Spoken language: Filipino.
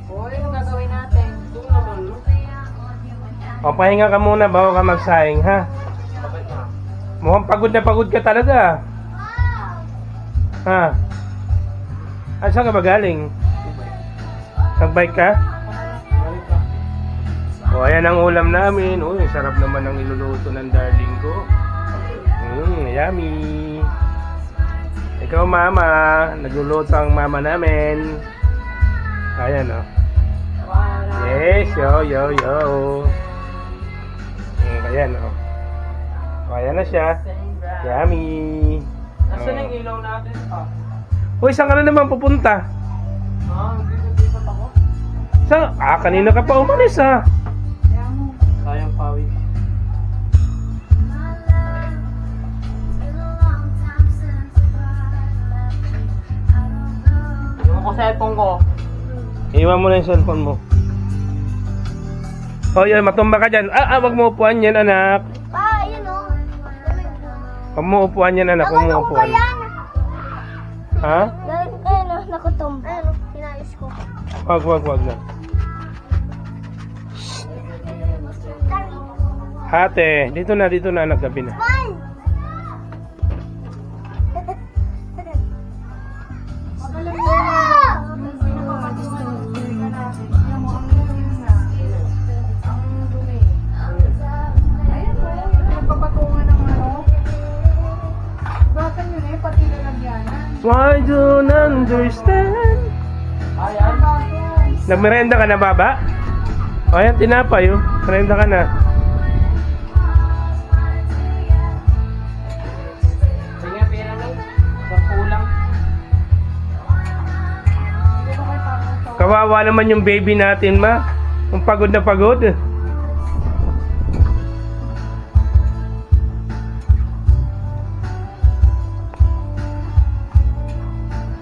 Uy, ano gagawin natin? O, pahinga ka muna bago ka magsaing, ha? Mukhang pagod na pagod ka talaga. Ha? Ah, saan ka ba galing? Nag-bike ka? O, ayan ang ulam namin. Uy, sarap naman ang iluluto ng darling ko. Yummy. Ikaw, mama. Nagluluto ang mama namin. Ayan, o. Yes, yo. Ayan, o. O, ayan na siya. Yummy. Nasaan yung ilaw natin pa? Uy, saan ka na naman pupunta? Dito ako. Kanina ka pa umalis, ha? Sayang pawis. Yung ko cellphone ko. Iwan mo na yung cellphone mo. O, yun, matumba ka dyan. Wag mo upuan yan, anak. Pa, yun o. Wag mo upuan yan, anak. Wag mo upuan. Ha? Nakutumba. Ayun, hinayos ko. Wag na. Ate, dito na, anak, gabi na. Fine! I don't understand. Ayan. Nagmerenda ka na, baba? O, ayan, tinapay, oh. Merenda ka na. Tingnan pera lang. Kulang. Kawawa naman yung baby natin, ma. Ang pagod na pagod.